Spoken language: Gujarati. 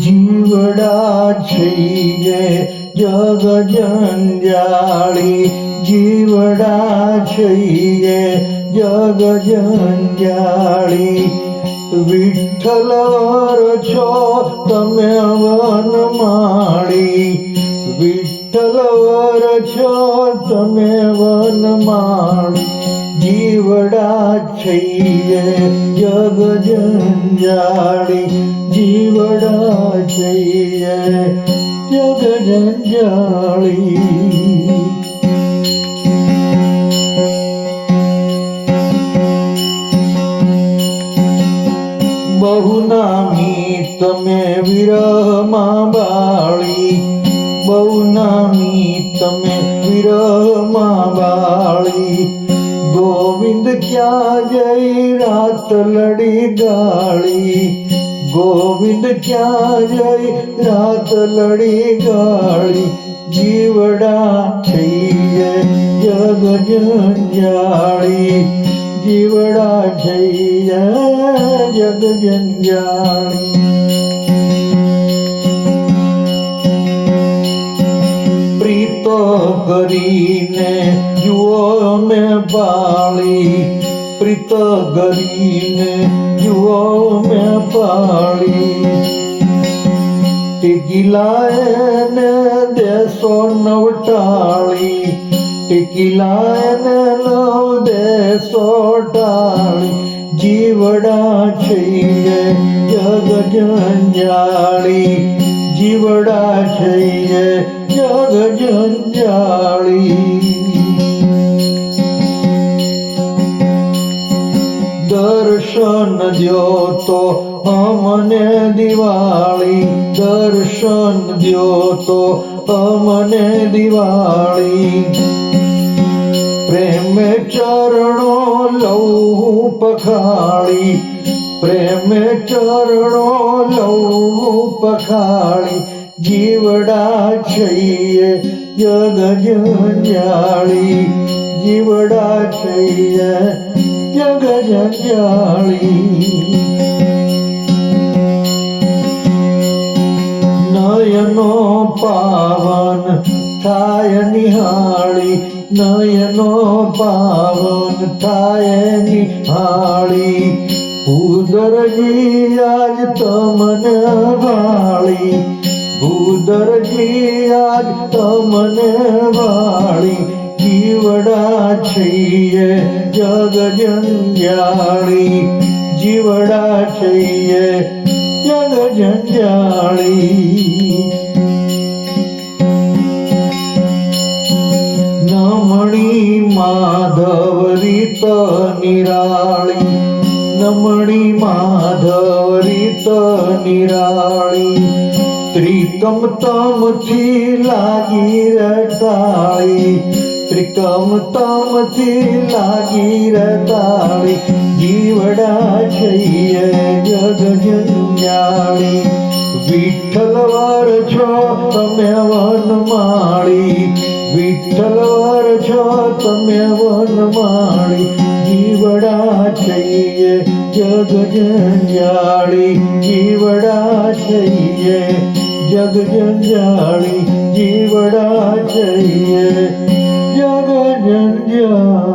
જીવડા છીએ જગ જંજાળી, જીવડા છીએ જગ જંજાળી. વિઠ્ઠલ વર છો તમે વનમાળી, વિઠ્ઠલ વર છો તમે વનમાળી. જીવડા છીએ જગ જંજાળી, જીવડા છીએ જગ જંજાળી. બહુ નામી તમે વિરહમાં બાળી, બહુ નામી તમે વિરહમાં બાળી. ગોવિંદ ક્યાં જઈ રાત લડી ગાળી, ગોવિંદ ક્યાં જઈ રાત લડી ગાળી. જીવડા છીએ જગ જંજાળી, જીવડા છીએ જગ જંજાળી. પ્રીતો કરીને જુઓ અમે પાળી, પ્રીત કરીને જુઓ અમે પાળી. ટીકીલાયને દેશો નવટાળી, ટીકીલાયને નવ દેશો ટાળી. જીવડા છીએ જગ જંજાળી, જીવડા છીએ જગ જંજાળી. દર્શન દ્યો તો અમને દિવાળી, દર્શન દ્યો તો અમને દિવાળી. પ્રેમે ચરણો લઉં પખાળી, પ્રેમે ચરણો લઉં પખાળી. જીવડા છીએ જગ જંજાળી, જીવડા છીએ જગ જંજાળી. નયનો પાવન થાય નિહાળી, નયનો પાવન થાય નિહાળી. ભૂદરજી આજ તમને વાળી, ભૂદરજી આજ તમને વાળી. જીવડા છીએ જગ જંજાળી, જીવડા છીએ જગ જંજાળી. નમણી માધવ રીત નિરાળી, નમણી માધવ રીત નિરાળી. ત્રિકમ તમથી લાગી રતાળી, ત્રિકમ તમથી લાગી રતાળી. જીવડા છીએ જગ જંજાળી, વિઠ્ઠલ વર છો તમે વનમાળી, વિઠ્ઠલ વર છો તમે વનમાળી. જીવડા છીએ જગ જંજાળી, જીવડા છીએ જગ જંજાળી, જીવડા છીએ જગ જંજાળી.